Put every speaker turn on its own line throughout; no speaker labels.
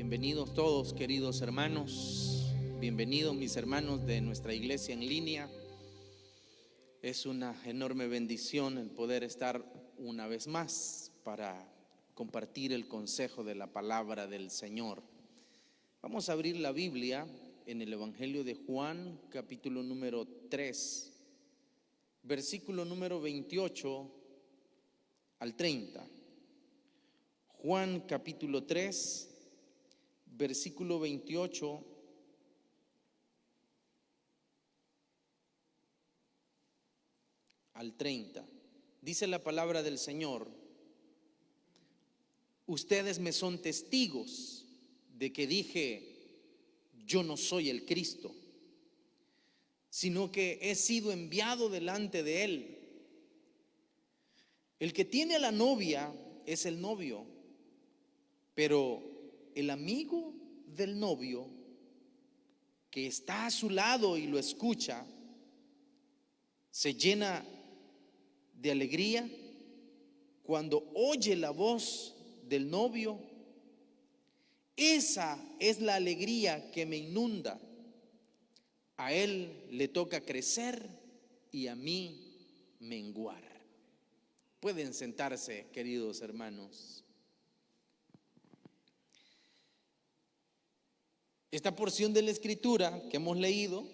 Bienvenidos todos, queridos hermanos. Bienvenidos mis hermanos de nuestra iglesia en línea. Es una enorme bendición el poder estar una vez más para compartir el consejo de la palabra del Señor. Vamos a abrir la Biblia en el Evangelio de Juan, capítulo número 3, versículo número 28 al 30. Juan capítulo 3, versículo 28 al 30. Dice la palabra del Señor: ustedes me son testigos de que dije, yo no soy el Cristo, sino que he sido enviado delante de Él. El que tiene a la novia es el novio, pero el amigo del novio que está a su lado y lo escucha, se llena de alegría cuando oye la voz del novio. Esa es la alegría que me inunda. A él le toca crecer y a mí menguar. Pueden sentarse, queridos hermanos. Esta porción de la Escritura que hemos leído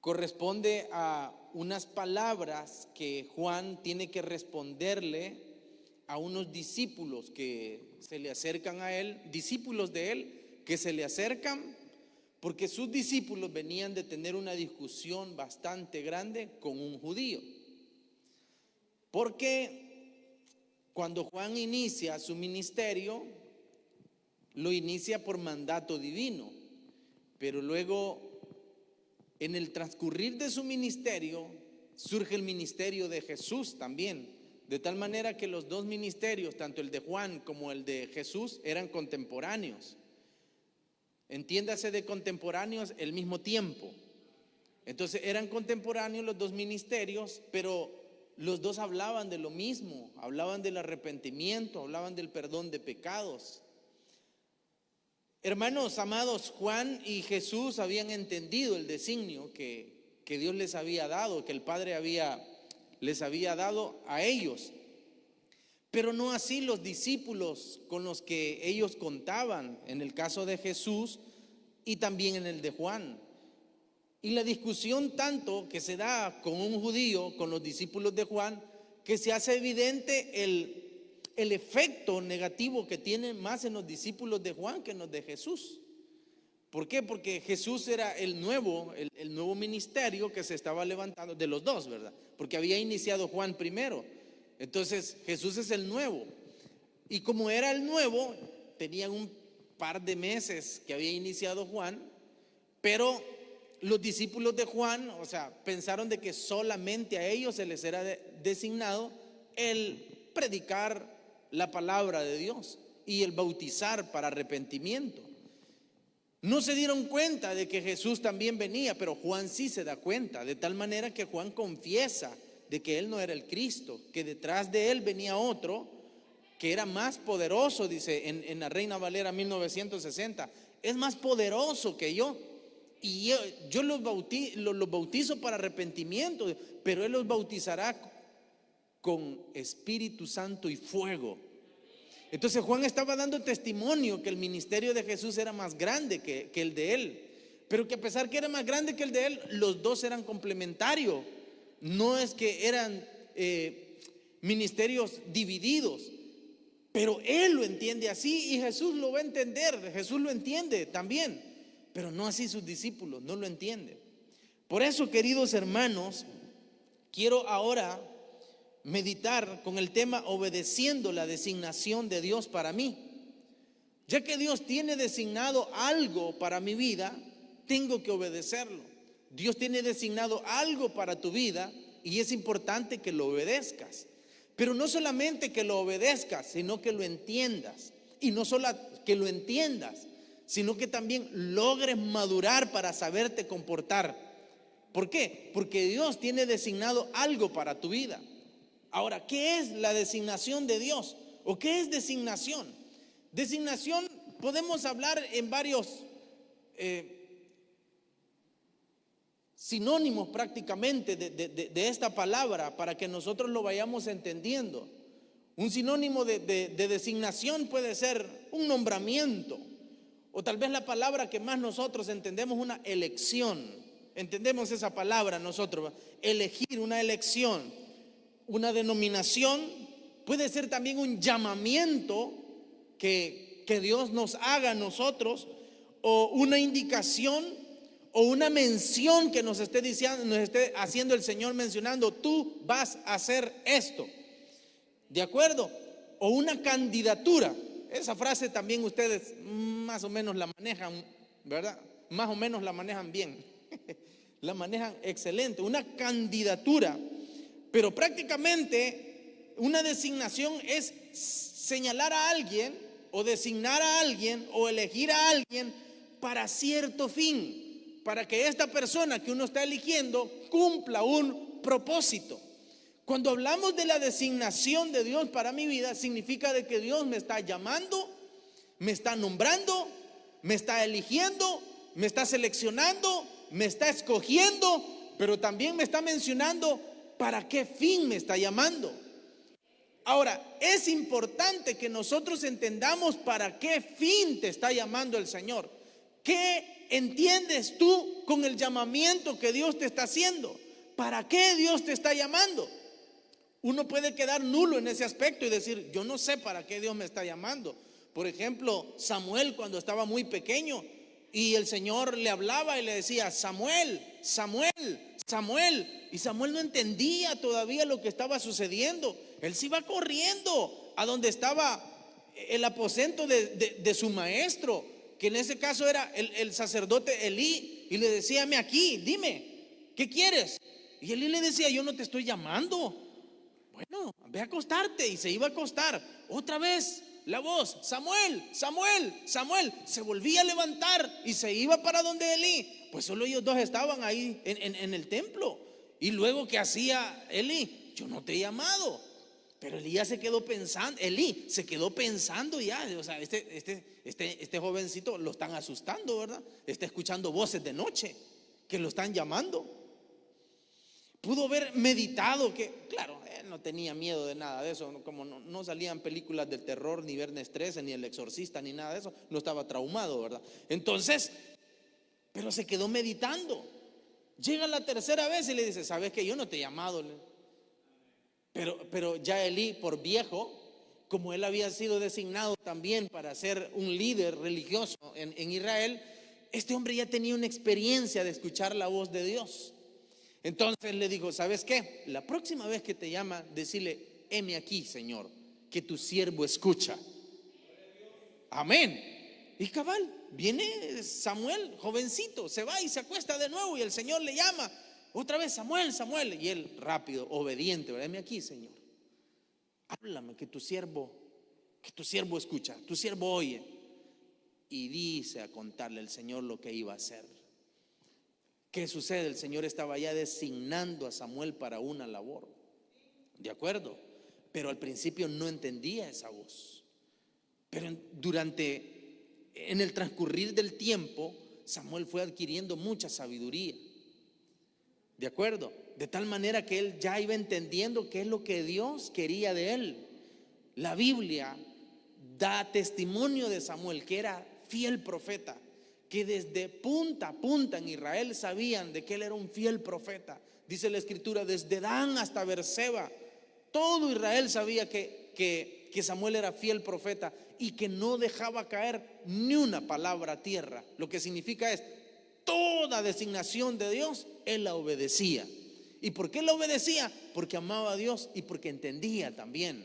corresponde a unas palabras que Juan tiene que responderle a unos discípulos que se le acercan a él, discípulos de él que se le acercan porque sus discípulos venían de tener una discusión bastante grande con un judío. Porque cuando Juan inicia su ministerio, lo inicia por mandato divino, pero luego en el transcurrir de su ministerio surge el ministerio de Jesús también, de tal manera que los dos ministerios, tanto el de Juan como el de Jesús, eran contemporáneos. Entiéndase de contemporáneos el mismo tiempo. Entonces eran contemporáneos los dos ministerios, pero los dos hablaban de lo mismo, hablaban del arrepentimiento, hablaban del perdón de pecados. Hermanos amados, Juan y Jesús habían entendido el designio que Dios les había dado, que el Padre les había dado a ellos. Pero no así los discípulos con los que ellos contaban, en el caso de Jesús y también en el de Juan. Y la discusión tanto que se da con un judío, con los discípulos de Juan, que se hace evidente el efecto negativo que tiene más en los discípulos de Juan que en los de Jesús. ¿Por qué? Porque Jesús era el nuevo ministerio que se estaba levantando de los dos, ¿verdad? Porque había iniciado Juan primero. Entonces Jesús es el nuevo. Y como era el nuevo, tenían un par de meses que había iniciado Juan, pero los discípulos de Juan, pensaron de que solamente a ellos se les era designado el predicar la palabra de Dios y el bautizar para arrepentimiento. No se dieron cuenta de que Jesús también venía, pero Juan sí se da cuenta, de tal manera que Juan confiesa de que él no era el Cristo, que detrás de él venía otro que era más poderoso, dice en la Reina Valera 1960, es más poderoso que yo, y yo los bautizo para arrepentimiento, pero él los bautizará con Espíritu Santo y fuego. Entonces Juan estaba dando testimonio que el ministerio de Jesús era más grande que el de él, pero que a pesar que era más grande que el de él, los dos eran complementarios. No es que eran ministerios divididos, pero él lo entiende así y Jesús lo va a entender, Jesús lo entiende también, pero no así sus discípulos, no lo entienden. Por eso, queridos hermanos, quiero ahora meditar con el tema obedeciendo la designación de Dios para mí. Ya que Dios tiene designado algo para mi vida, tengo que obedecerlo. Dios tiene designado algo para tu vida y es importante que lo obedezcas. Pero no solamente que lo obedezcas, sino que lo entiendas. Y no solo que lo entiendas, sino que también logres madurar para saberte comportar. ¿Por qué? Porque Dios tiene designado algo para tu vida. Ahora, ¿qué es la designación de Dios? ¿O qué es designación? Designación podemos hablar en varios sinónimos prácticamente de esta palabra para que nosotros lo vayamos entendiendo. Un sinónimo de designación puede ser un nombramiento, o tal vez la palabra que más nosotros entendemos, una elección. Entendemos esa palabra nosotros, elegir, una elección. Una denominación puede ser también un llamamiento que Dios nos haga a nosotros, o una indicación o una mención que nos esté diciendo, nos esté haciendo el Señor mencionando: tú vas a hacer esto. ¿De acuerdo? O una candidatura. Esa frase también ustedes más o menos la manejan, ¿verdad? Más o menos la manejan bien. La manejan excelente. Una candidatura. Pero prácticamente una designación es señalar a alguien, o designar a alguien, o elegir a alguien para cierto fin, para que esta persona que uno está eligiendo cumpla un propósito. Cuando hablamos de la designación de Dios para mi vida, significa de que Dios me está llamando, me está nombrando, me está eligiendo, me está seleccionando, me está escogiendo, pero también me está mencionando para qué fin me está llamando. Ahora, es importante que nosotros entendamos para qué fin te está llamando el Señor. ¿Qué entiendes tú con el llamamiento que Dios te está haciendo? ¿Para qué Dios te está llamando? Uno puede quedar nulo en ese aspecto y decir: yo no sé para qué Dios me está llamando. Por ejemplo, Samuel, cuando estaba muy pequeño y el Señor le hablaba y le decía: Samuel, Samuel, Samuel. Y Samuel no entendía todavía lo que estaba sucediendo. Él se iba corriendo a donde estaba el aposento de su maestro, que en ese caso era el sacerdote Elí, y le decía: hame aquí, dime, ¿qué quieres? Y Elí le decía: yo no te estoy llamando. Bueno, ve a acostarte. Y se iba a acostar. Otra vez la voz: Samuel, Samuel, Samuel. Se volvía a levantar y se iba para donde Elí. Pues solo ellos dos estaban ahí en el templo. Y luego, ¿qué hacía Elí? Yo no te he llamado. Pero Elí ya se quedó pensando. Elí se quedó pensando ya. O sea, este jovencito lo están asustando, ¿verdad? Está escuchando voces de noche que lo están llamando. Pudo haber meditado que, claro, él no tenía miedo de nada de eso. Como no salían películas del terror, ni Viernes 13, ni El Exorcista, ni nada de eso, no estaba traumado, ¿verdad? Entonces, pero se quedó meditando. Llega la tercera vez y le dice: ¿sabes qué? Yo no te he llamado. Pero ya Elí, por viejo, como él había sido designado también para ser un líder religioso en Israel, este hombre ya tenía una experiencia de escuchar la voz de Dios. Entonces le dijo: ¿sabes qué? La próxima vez que te llama, decirle: heme aquí, Señor, que tu siervo escucha. Amén. Y cabal, viene Samuel, jovencito, se va y se acuesta de nuevo, y el Señor le llama otra vez: Samuel, Samuel. Y él rápido, obediente: heme aquí, Señor, háblame, que tu siervo escucha, tu siervo oye. Y dice a contarle el Señor lo que iba a hacer. ¿Qué sucede? El Señor estaba ya designando a Samuel para una labor. ¿De acuerdo? Pero al principio no entendía esa voz. Pero en el transcurrir del tiempo, Samuel fue adquiriendo mucha sabiduría. ¿De acuerdo? De tal manera que él ya iba entendiendo qué es lo que Dios quería de él. La Biblia da testimonio de Samuel, que era fiel profeta, que desde punta a punta en Israel sabían de que él era un fiel profeta. Dice la Escritura: desde Dan hasta Berseba, todo Israel sabía que Samuel era fiel profeta y que no dejaba caer ni una palabra a tierra. Lo que significa es: toda designación de Dios, él la obedecía. ¿Y por qué la obedecía? Porque amaba a Dios y porque entendía también.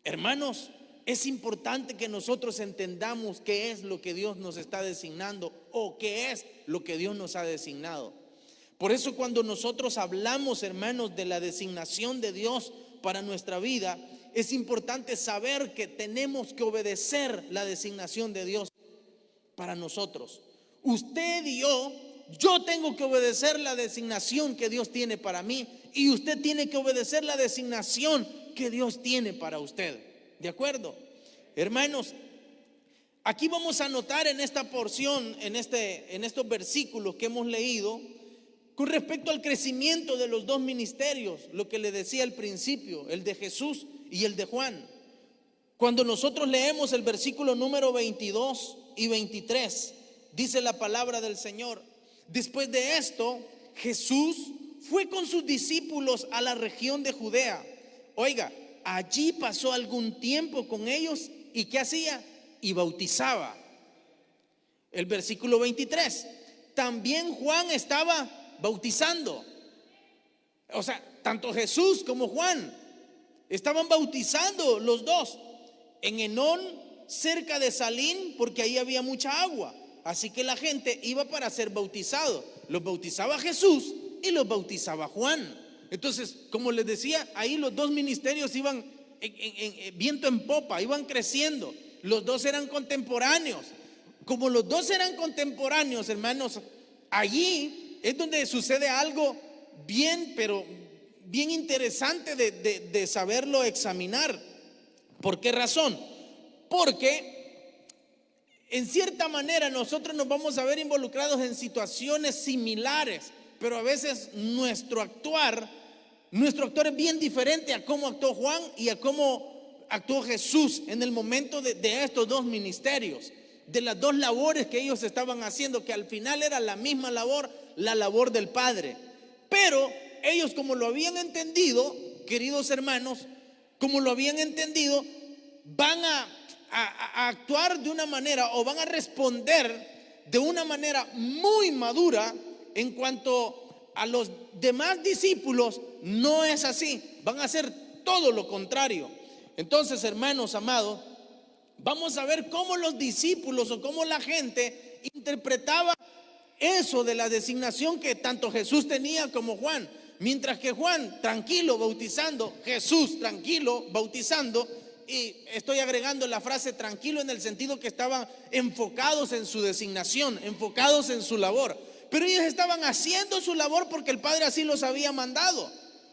Hermanos, es importante que nosotros entendamos qué es lo que Dios nos está designando, o qué es lo que Dios nos ha designado. Por eso, cuando nosotros hablamos, hermanos, de la designación de Dios para nuestra vida, es importante saber que tenemos que obedecer la designación de Dios para nosotros. Usted y yo tengo que obedecer la designación que Dios tiene para mí, y usted tiene que obedecer la designación que Dios tiene para usted. ¿De acuerdo? Hermanos, Aquí vamos a notar en esta porción, en estos versículos que hemos leído, con respecto al crecimiento de los dos ministerios, lo que le decía al principio, el de Jesús y el de Juan. Cuando nosotros leemos el versículo número 22 y 23, dice la palabra del Señor: después de esto, Jesús fue con sus discípulos a la región de Judea. Oiga, allí pasó algún tiempo con ellos. ¿Y qué hacía? Y bautizaba. El versículo 23: también Juan estaba bautizando. O sea, tanto Jesús como Juan estaban bautizando los dos en Enón, cerca de Salim, porque ahí había mucha agua. Así que la gente iba para ser bautizado. Los bautizaba Jesús y los bautizaba Juan. Entonces, como les decía, ahí los dos ministerios iban en viento en popa, iban creciendo. Los dos eran contemporáneos. Como los dos eran contemporáneos, hermanos, allí es donde sucede algo bien, pero bien interesante de saberlo examinar. ¿Por qué razón? Porque en cierta manera nosotros nos vamos a ver involucrados en situaciones similares, pero a veces nuestro actuar es bien diferente a cómo actuó Juan y a cómo actuó Jesús en el momento de estos dos ministerios, de las dos labores que ellos estaban haciendo, que al final era la misma labor, la labor del Padre. Pero ellos, como lo habían entendido, queridos hermanos, como lo habían entendido, van a actuar de una manera, o van a responder de una manera muy madura. En cuanto a los demás discípulos, no es así, van a hacer todo lo contrario. Entonces, hermanos amados, vamos a ver cómo los discípulos o cómo la gente interpretaba eso de la designación que tanto Jesús tenía como Juan. Mientras que Juan tranquilo bautizando, Jesús tranquilo bautizando, y estoy agregando la frase tranquilo en el sentido que estaban enfocados en su designación, enfocados en su labor. Pero ellos estaban haciendo su labor porque el Padre así los había mandado.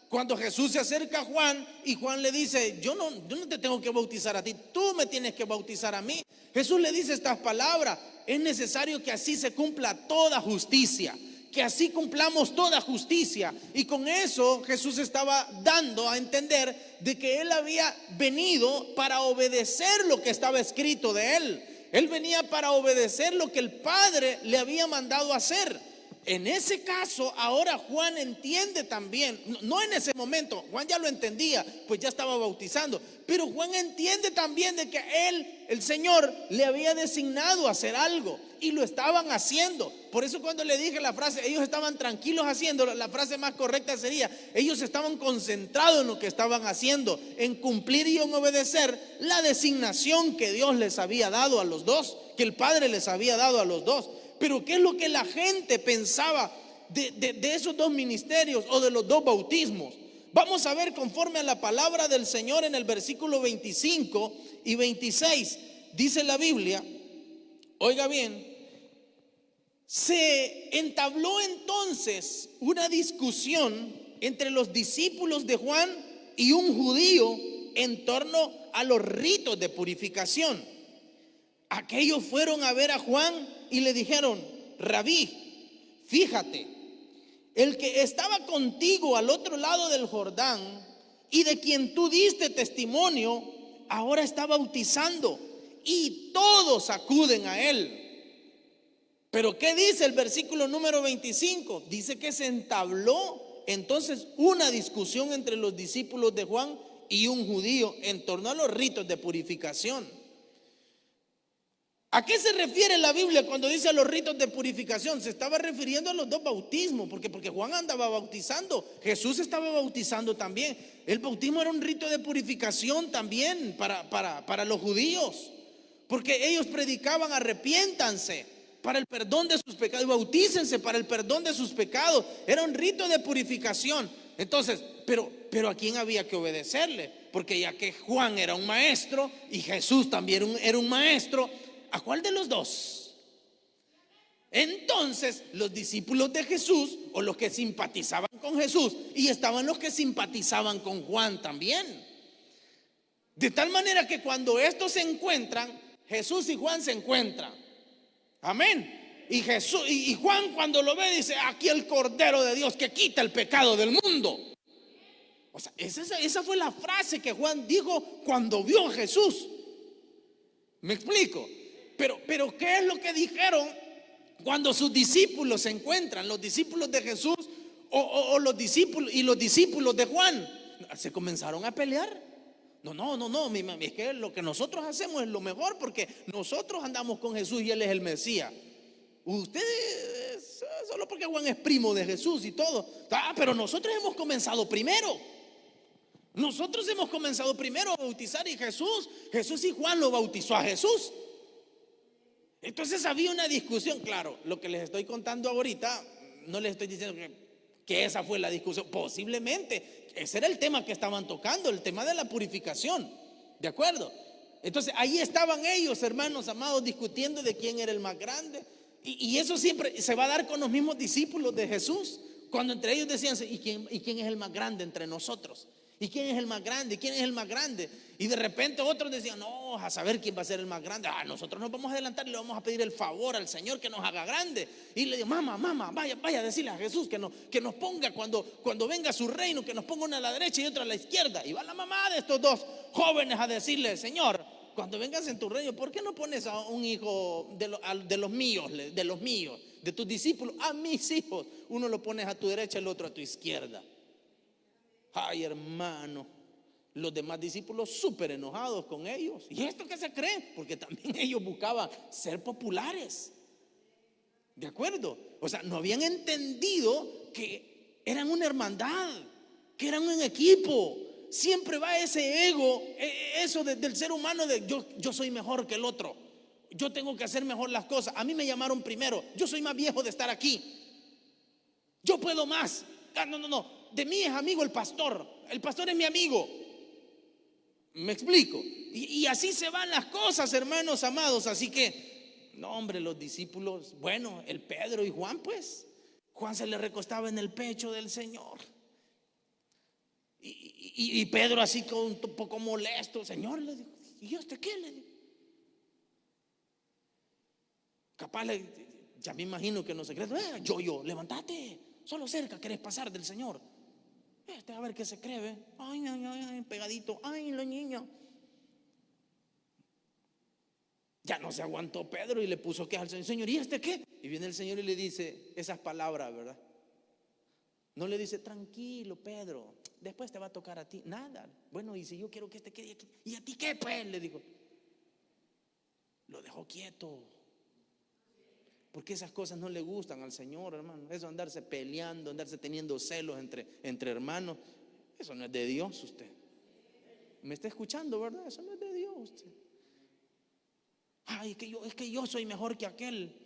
Cuando Jesús se acerca a Juan y Juan le dice: yo no te tengo que bautizar a ti, tú me tienes que bautizar a mí. Jesús le dice estas palabras: es necesario que así se cumpla toda justicia, que así cumplamos toda justicia. Y con eso Jesús estaba dando a entender de que él había venido para obedecer lo que estaba escrito de él. Él venía para obedecer lo que el Padre le había mandado hacer. En ese caso, ahora Juan entiende también, no en ese momento, Juan ya lo entendía, pues ya estaba bautizando, pero Juan entiende también de que él, el Señor, le había designado a hacer algo y lo estaban haciendo. Por eso cuando le dije la frase, ellos estaban tranquilos haciéndolo, la frase más correcta sería: ellos estaban concentrados en lo que estaban haciendo, en cumplir y en obedecer la designación que Dios les había dado a los dos, que el Padre les había dado a los dos. Pero ¿qué es lo que la gente pensaba de esos dos ministerios o de los dos bautismos? Vamos a ver conforme a la palabra del Señor en el versículo 25 y 26. Dice la Biblia, oiga bien: se entabló entonces una discusión entre los discípulos de Juan y un judío en torno a los ritos de purificación. Aquellos fueron a ver a Juan y le dijeron: Rabí, fíjate, el que estaba contigo al otro lado del Jordán y de quien tú diste testimonio, ahora está bautizando y todos acuden a él. Pero ¿qué dice el versículo número 25? Dice que se entabló entonces una discusión entre los discípulos de Juan y un judío en torno a los ritos de purificación. ¿A qué se refiere la Biblia cuando dice a los ritos de purificación? Se estaba refiriendo a los dos bautismos, porque Juan andaba bautizando, Jesús estaba bautizando también. El bautismo era un rito de purificación también para los judíos, porque ellos predicaban: arrepiéntanse para el perdón de sus pecados y bautícense para el perdón de sus pecados. Era un rito de purificación. Entonces, pero ¿a quién había que obedecerle? Porque ya que Juan era un maestro y Jesús también era un maestro, ¿a cuál de los dos? Entonces los discípulos de Jesús, o los que simpatizaban con Jesús, y estaban los que simpatizaban con Juan también. De tal manera que cuando estos se encuentran, Jesús y Juan se encuentran. Amén. Y Jesús y Juan, cuando lo ve, dice: aquí el Cordero de Dios que quita el pecado del mundo. O sea, esa fue la frase que Juan dijo cuando vio a Jesús. ¿Me explico? Pero ¿qué es lo que dijeron cuando sus discípulos se encuentran? Los discípulos de Jesús o los discípulos de Juan se comenzaron a pelear. No, es que lo que nosotros hacemos es lo mejor, porque nosotros andamos con Jesús y Él es el Mesías. Ustedes, solo porque Juan es primo de Jesús y todo. Pero nosotros hemos comenzado primero. Nosotros hemos comenzado primero a bautizar, y Jesús y Juan lo bautizó a Jesús. Entonces había una discusión. Claro, lo que les estoy contando ahorita, no les estoy diciendo que esa fue la discusión. Posiblemente ese era el tema que estaban tocando, el tema de la purificación. ¿De acuerdo? Entonces ahí estaban ellos, hermanos amados, discutiendo de quién era el más grande. Y eso siempre se va a dar con los mismos discípulos de Jesús, cuando entre ellos decían: ¿y quién es el más grande entre nosotros? ¿Y quién es el más grande? ¿Quién es el más grande? Y de repente otros decían: no, a saber quién va a ser el más grande. Nosotros nos vamos a adelantar y le vamos a pedir el favor al Señor que nos haga grande. Y le digo: mamá, vaya a decirle a Jesús que nos ponga, cuando venga a su reino, que nos ponga una a la derecha y otra a la izquierda. Y va la mamá de estos dos jóvenes a decirle: Señor, cuando vengas en tu reino, ¿por qué no pones a un hijo de los míos, de tus discípulos, a mis hijos? Uno lo pones a tu derecha, el otro a tu izquierda. Ay, hermano, los demás discípulos súper enojados con ellos. ¿Y esto qué se cree? Porque también ellos buscaban ser populares. ¿De acuerdo? O sea, no habían entendido que eran una hermandad, que eran un equipo. Siempre va ese ego, eso del ser humano, de yo soy mejor que el otro, yo tengo que hacer mejor las cosas. A mí me llamaron primero, yo soy más viejo de estar aquí, yo puedo más. No, de mí es amigo el pastor es mi amigo. ¿Me explico? Y así se van las cosas, hermanos amados. Así que, no, hombre, los discípulos, bueno, el Pedro y Juan, pues Juan se le recostaba en el pecho del Señor. Y Pedro así un poco molesto: Señor, le dijo, ¿y usted qué? Le dijo. Capaz, ya me imagino que en los secretos: yo, levántate, solo cerca querés pasar del Señor. A ver qué se cree. Ay, pegadito. Ay, la niña. Ya no se aguantó Pedro y le puso queja al Señor: Señor, ¿y este qué? Y viene el Señor y le dice esas palabras, ¿verdad? No le dice: tranquilo, Pedro, después te va a tocar a ti. Nada. Bueno, y si yo quiero que este quede aquí, ¿y a ti qué, pues? Le dijo. Lo dejó quieto, porque esas cosas no le gustan al Señor, hermano. Eso, andarse peleando, andarse teniendo celos entre hermanos, eso no es de Dios. Usted me está escuchando, ¿verdad? Eso no es de Dios. Usted: ay, es que yo soy mejor que aquel.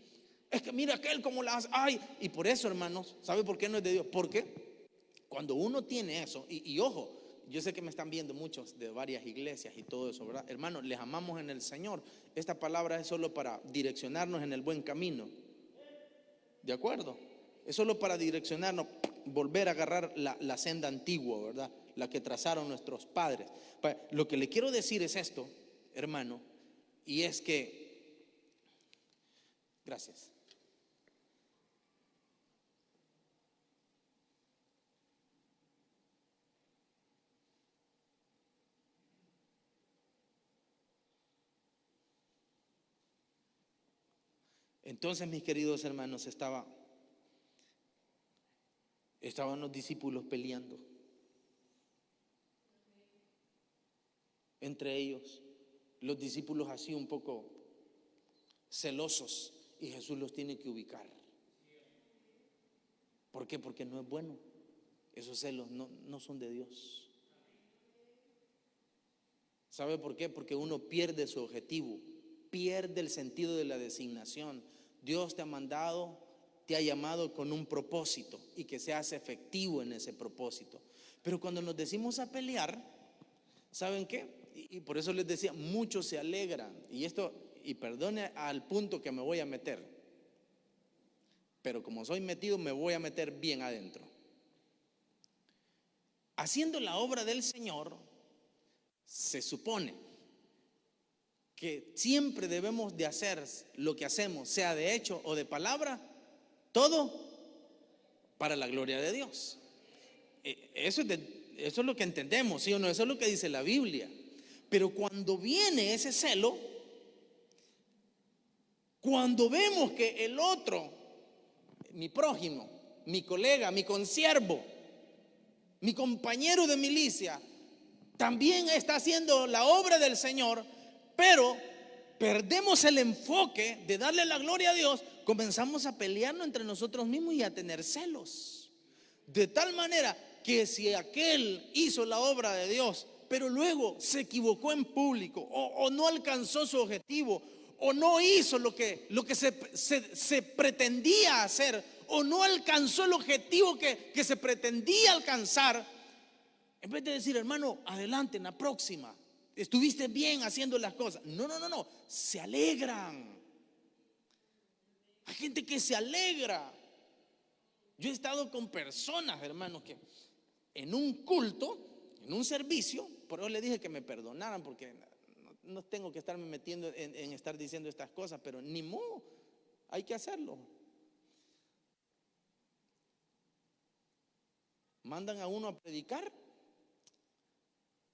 Es que mira aquel como la hace. Ay, y por eso, hermanos, ¿sabe por qué no es de Dios? Porque cuando uno tiene eso, y ojo, yo sé que me están viendo muchos de varias iglesias y todo eso, ¿verdad? Hermanos, les amamos en el Señor. Esta palabra es solo para direccionarnos en el buen camino. ¿De acuerdo? Es solo para direccionarnos, volver a agarrar la senda antigua, ¿verdad? La que trazaron nuestros padres. Lo que le quiero decir es esto, hermano, y es que, gracias. Entonces, mis queridos hermanos, estaban los discípulos peleando entre ellos. Los discípulos así un poco celosos, y Jesús los tiene que ubicar. ¿Por qué? Porque no es bueno. Esos celos no son de Dios. ¿Sabe por qué? Porque uno pierde su objetivo, pierde el sentido de la designación. Dios te ha mandado, te ha llamado con un propósito, y que seas efectivo en ese propósito. Pero cuando nos decimos a pelear, ¿saben qué? Y por eso les decía, muchos se alegran. Y perdone al punto que me voy a meter, pero como soy metido, me voy a meter bien adentro. Haciendo la obra del Señor, se supone que siempre debemos de hacer lo que hacemos, sea de hecho o de palabra, todo para la gloria de Dios. Eso es lo que entendemos, ¿sí o no? Eso es lo que dice la Biblia. Pero cuando viene ese celo, cuando vemos que el otro, mi prójimo, mi colega, mi consiervo, mi compañero de milicia, también está haciendo la obra del Señor, pero perdemos el enfoque de darle la gloria a Dios, comenzamos a pelearnos entre nosotros mismos y a tener celos. De tal manera que si aquel hizo la obra de Dios, pero luego se equivocó en público, o no alcanzó su objetivo, o no hizo lo que se pretendía hacer, o no alcanzó el objetivo que se pretendía alcanzar, en vez de decir, hermano, adelante en la próxima, estuviste bien haciendo las cosas. No, se alegran. Hay gente que se alegra. Yo he estado con personas, hermanos, que en un culto, en un servicio, por eso le dije que me perdonaran, porque no tengo que estarme metiendo en estar diciendo estas cosas, pero ni modo, hay que hacerlo. Mandan a uno a predicar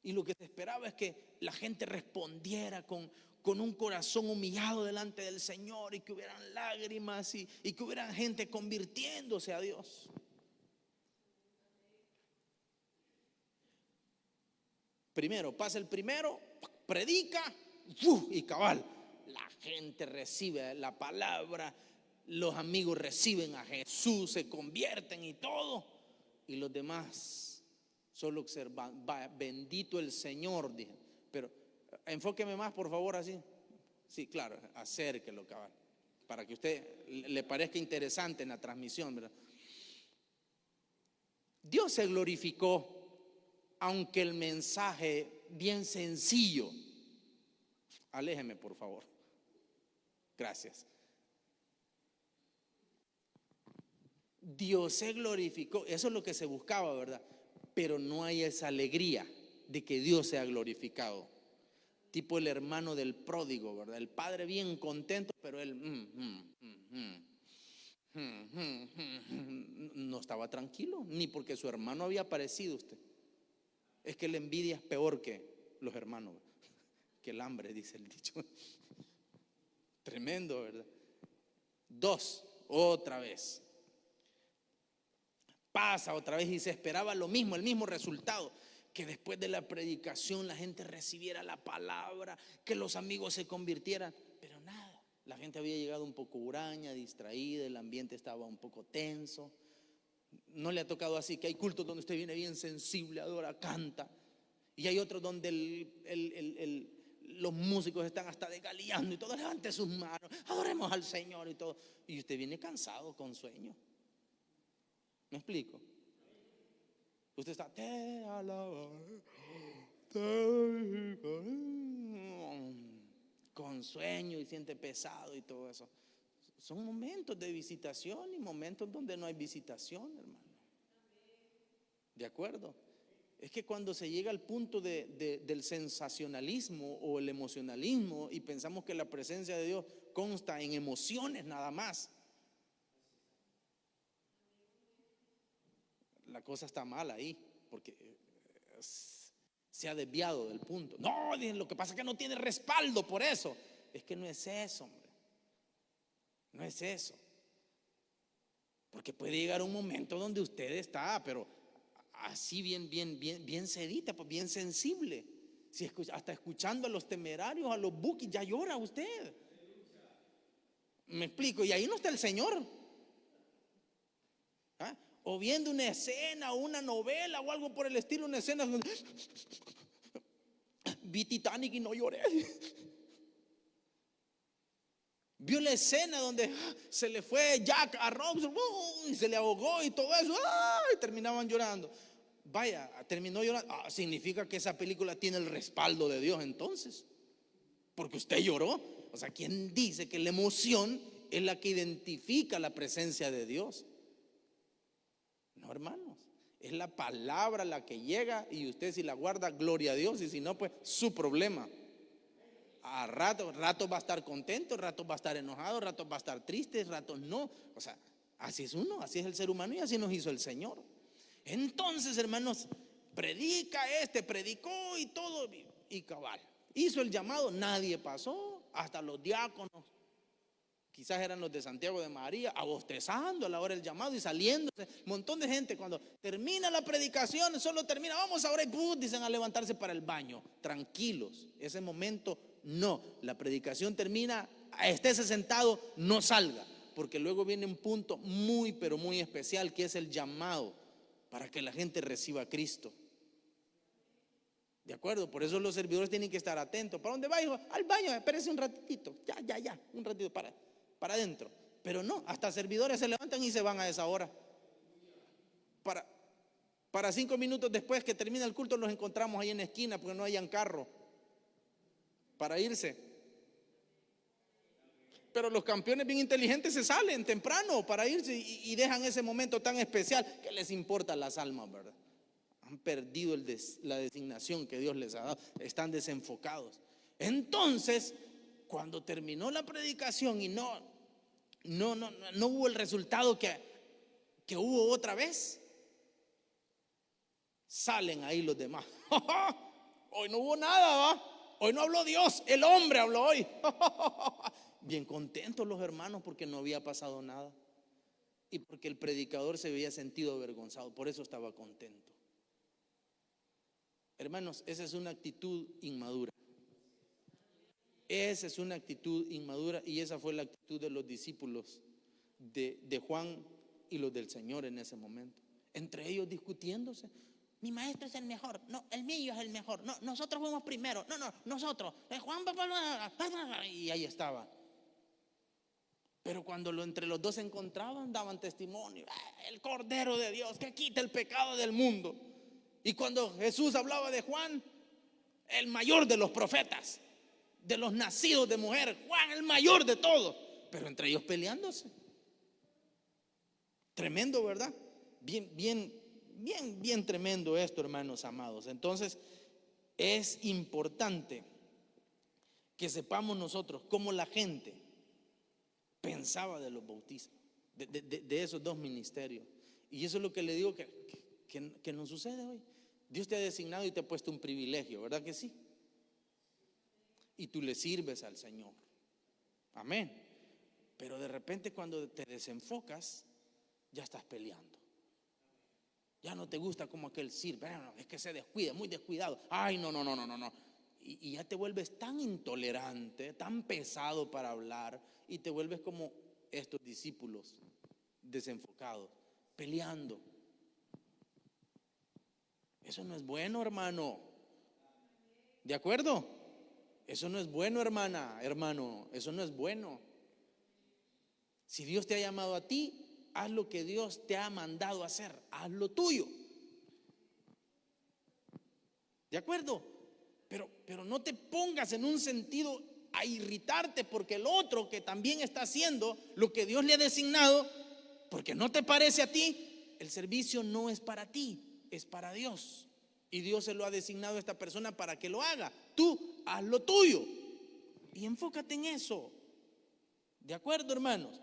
y lo que se esperaba es que la gente respondiera con un corazón humillado delante del Señor, y que hubieran lágrimas y que hubieran gente convirtiéndose a Dios. Primero, pasa el primero, predica y cabal, la gente recibe la palabra, los amigos reciben a Jesús, se convierten y todo, y los demás solo observan. Bendito el Señor, dije. Pero enfóqueme más, por favor, así. Sí, claro, acérquelo, cabal, para que a usted le parezca interesante en la transmisión, ¿verdad? Dios se glorificó, aunque el mensaje bien sencillo. Aléjeme, por favor. Gracias. Dios se glorificó, eso es lo que se buscaba, ¿verdad? Pero no hay esa alegría de que Dios sea glorificado. Tipo el hermano del pródigo, ¿verdad? El padre bien contento, pero él no estaba tranquilo, ni porque su hermano había aparecido. Usted, es que la envidia es peor que los hermanos, que el hambre, dice el dicho. Tremendo, ¿verdad? Dos, otra vez pasa otra vez y se esperaba lo mismo, el mismo resultado, que después de la predicación la gente recibiera la palabra, que los amigos se convirtieran, pero nada, la gente había llegado un poco huraña, distraída, el ambiente estaba un poco tenso. No le ha tocado así, que hay cultos donde usted viene bien sensible, adora, canta, y hay otros donde los músicos están hasta desgaleando y todo, levante sus manos, adoremos al Señor y todo, y usted viene cansado, con sueño. ¿Me explico? Usted está, te alabaré, con sueño y siente pesado y todo eso. Son momentos de visitación y momentos donde no hay visitación, hermano. ¿De acuerdo? Es que cuando se llega al punto del sensacionalismo o el emocionalismo y pensamos que la presencia de Dios consta en emociones nada más, la cosa está mal ahí, porque se ha desviado del punto. No, lo que pasa es que no tiene respaldo por eso. Es que no es eso, hombre. No es eso. Porque puede llegar un momento donde usted está, pero así bien sedita, pues bien sensible. Si hasta escuchando a los Temerarios, a los Bukis, ya llora usted. Me explico, y ahí no está el Señor. ¿Ah? O viendo una escena o una novela o algo por el estilo, una escena donde vi Titanic y no lloré. Vio la escena donde se le fue Jack a Rose y se le ahogó y todo eso, y terminaban llorando. Vaya, terminó llorando. Significa que esa película tiene el respaldo de Dios entonces, porque usted lloró. O sea, ¿quién dice que la emoción es la que identifica la presencia de Dios? No, hermanos, es la palabra la que llega, y usted si la guarda, gloria a Dios, y si no, pues su problema. a ratos va a estar contento, ratos va a estar enojado, ratos va a estar triste, ratos no. O sea, así es uno, así es el ser humano y así nos hizo el Señor. Entonces, hermanos, predicó y todo, y cabal. Hizo el llamado, nadie pasó, hasta los diáconos, quizás eran los de Santiago de María, abostezando a la hora del llamado y saliéndose. Un montón de gente, cuando termina la predicación, solo termina, vamos ahora y dicen a levantarse para el baño. Tranquilos, ese momento no. La predicación termina, estése sentado, no salga, porque luego viene un punto muy, pero muy especial, que es el llamado para que la gente reciba a Cristo. ¿De acuerdo? Por eso los servidores tienen que estar atentos. ¿Para dónde va, hijo? Al baño, espérese un ratito. Ya, un ratito, para adentro. Pero no, hasta servidores se levantan y se van a esa hora. Para 5 minutos después que termina el culto los encontramos ahí en la esquina porque no hayan carro para irse. Pero los campeones bien inteligentes se salen temprano para irse y dejan ese momento tan especial. ¿Qué les importa las almas, verdad? Han perdido la designación que Dios les ha dado. Están desenfocados. Entonces, cuando terminó la predicación y no hubo el resultado que hubo otra vez, salen ahí los demás. Hoy no hubo nada, ¿va? Hoy no habló Dios, el hombre habló hoy. Bien contentos los hermanos porque no había pasado nada y porque el predicador se había sentido avergonzado, por eso estaba contento. Hermanos, esa es una actitud inmadura. Esa es una actitud inmadura y esa fue la actitud de los discípulos de Juan y los del Señor en ese momento. Entre ellos discutiéndose. Mi maestro es el mejor, no, el mío es el mejor, no, nosotros fuimos primero, no, nosotros, Juan, y ahí estaba. Pero cuando entre los dos se encontraban, daban testimonio, el Cordero de Dios que quita el pecado del mundo. Y cuando Jesús hablaba de Juan, el mayor de los profetas, de los nacidos de mujer, Juan el mayor de todos, pero entre ellos peleándose. Tremendo, ¿verdad? Bien tremendo esto, hermanos amados. Entonces es importante que sepamos nosotros cómo la gente pensaba de los bautismos, de esos dos ministerios. Y eso es lo que le digo que nos sucede hoy. Dios te ha designado y te ha puesto un privilegio, ¿verdad que sí? Y tú le sirves al Señor. Amén. Pero de repente cuando te desenfocas, ya estás peleando. Ya no te gusta como aquel sirve. Es que se descuida, muy descuidado. Ay, no. Y ya te vuelves tan intolerante, tan pesado para hablar, y te vuelves como estos discípulos desenfocados, peleando. Eso no es bueno, hermano. ¿De acuerdo? Eso no es bueno, hermano. Eso no es bueno. Si Dios te ha llamado a ti, haz lo que Dios te ha mandado a hacer. Haz lo tuyo. ¿De acuerdo? Pero no te pongas en un sentido a irritarte porque el otro que también está haciendo lo que Dios le ha designado, porque no te parece a ti, el servicio no es para ti, es para Dios. Y Dios se lo ha designado a esta persona para que lo haga. Tú haz lo tuyo y enfócate en eso. ¿De acuerdo, hermanos?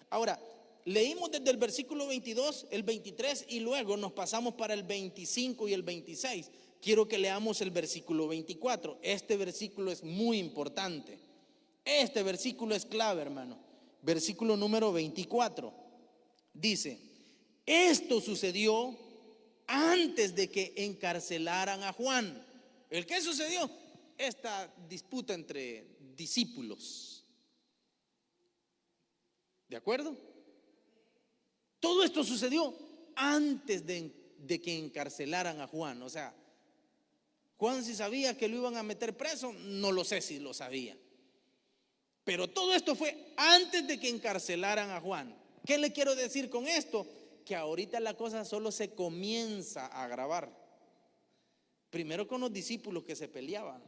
Ahora, leímos desde el versículo 22, el 23 y luego nos pasamos para el 25 y el 26. Quiero que leamos el versículo 24. Este versículo es muy importante. Este versículo es clave, hermano. Versículo número 24. Dice: esto sucedió antes de que encarcelaran a Juan. ¿El qué sucedió? Esta disputa entre discípulos. ¿De acuerdo? Todo esto sucedió antes de que encarcelaran a Juan. O sea, Juan si sabía que lo iban a meter preso, no lo sé si lo sabía. Pero todo esto fue antes de que encarcelaran a Juan. ¿Qué le quiero decir con esto? Que ahorita la cosa solo se comienza a agravar. Primero con los discípulos que se peleaban.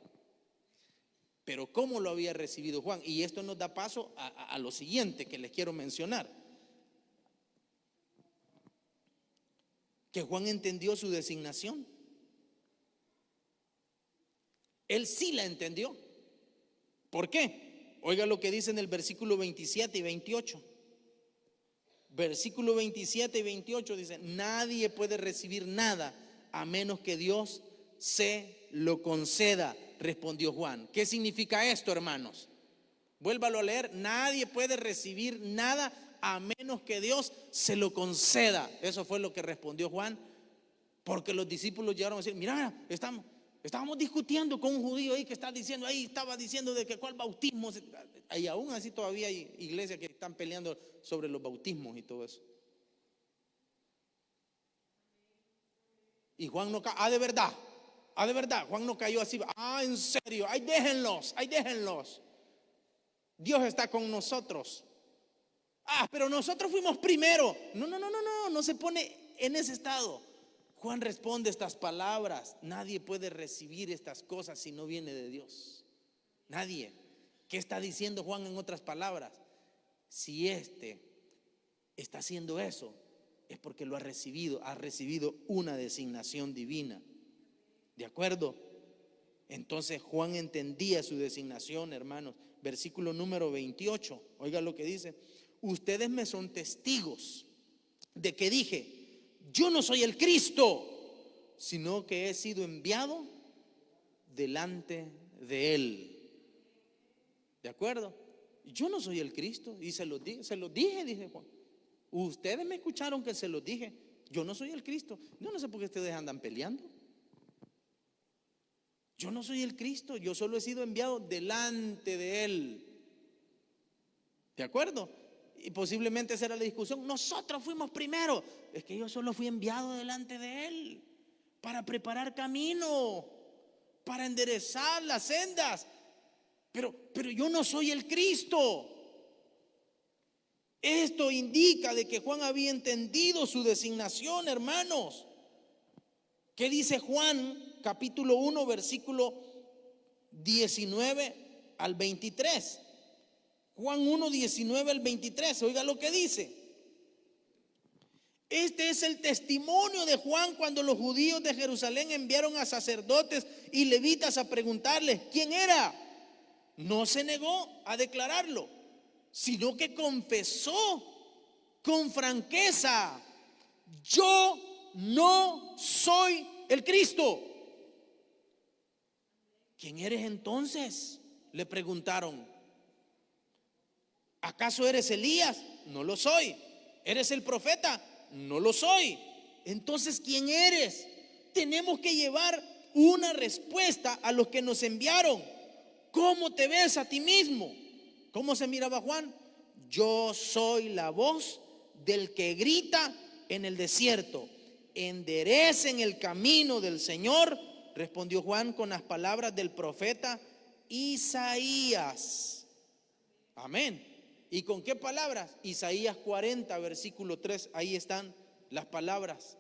Pero ¿cómo lo había recibido Juan? Y esto nos da paso a lo siguiente que les quiero mencionar. Que Juan entendió su designación. Él sí la entendió. ¿Por qué? Oiga lo que dice en el versículo 27 y 28. Versículo 27 y 28 dice: nadie puede recibir nada a menos que Dios se lo conceda, respondió Juan. ¿Qué significa esto, hermanos? Vuélvalo a leer. Nadie puede recibir nada a menos que Dios se lo conceda. Eso fue lo que respondió Juan, porque los discípulos llegaron a decir: mira, estábamos discutiendo con un judío ahí que está diciendo, ahí estaba diciendo de que cuál bautismo, y aún así todavía hay iglesias que están peleando sobre los bautismos y todo eso. Y Juan no cayó, de verdad, Juan no cayó así, en serio, ahí déjenlos. Dios está con nosotros. Pero nosotros fuimos primero. No se pone en ese estado. Juan responde estas palabras: nadie puede recibir estas cosas si no viene de Dios. Nadie. ¿Qué está diciendo Juan en otras palabras? Si está haciendo eso, es porque lo ha recibido una designación divina. ¿De acuerdo? Entonces Juan entendía su designación, hermanos. Versículo número 28. Oiga lo que dice: ustedes me son testigos de que dije: yo no soy el Cristo, sino que he sido enviado delante de Él. ¿De acuerdo? Yo no soy el Cristo, y se los dije, dice Juan. Ustedes me escucharon que se los dije. Yo no soy el Cristo. Yo no sé por qué ustedes andan peleando. Yo no soy el Cristo, yo solo he sido enviado delante de Él. ¿De acuerdo? Y posiblemente esa era la discusión. Nosotros fuimos primero. Es que yo solo fui enviado delante de Él para preparar camino, para enderezar las sendas. Pero yo no soy el Cristo. Esto indica de que Juan había entendido su designación, hermanos. ¿Qué dice Juan capítulo 1 versículo 19 al 23? Juan 1, 19 al 23, oiga lo que dice. Este es el testimonio de Juan cuando los judíos de Jerusalén enviaron a sacerdotes y levitas a preguntarles quién era. No se negó a declararlo, sino que confesó con franqueza: yo no soy el Cristo. ¿Quién eres entonces?, le preguntaron. ¿Acaso eres Elías? No lo soy. ¿Eres el profeta? No lo soy. Entonces, ¿quién eres? Tenemos que llevar una respuesta a los que nos enviaron. ¿Cómo te ves a ti mismo? ¿Cómo se miraba Juan? Yo soy la voz del que grita en el desierto: enderecen el camino del Señor, respondió Juan con las palabras del profeta Isaías. Amén. ¿Y con qué palabras? Isaías 40 versículo 3. Ahí están las palabras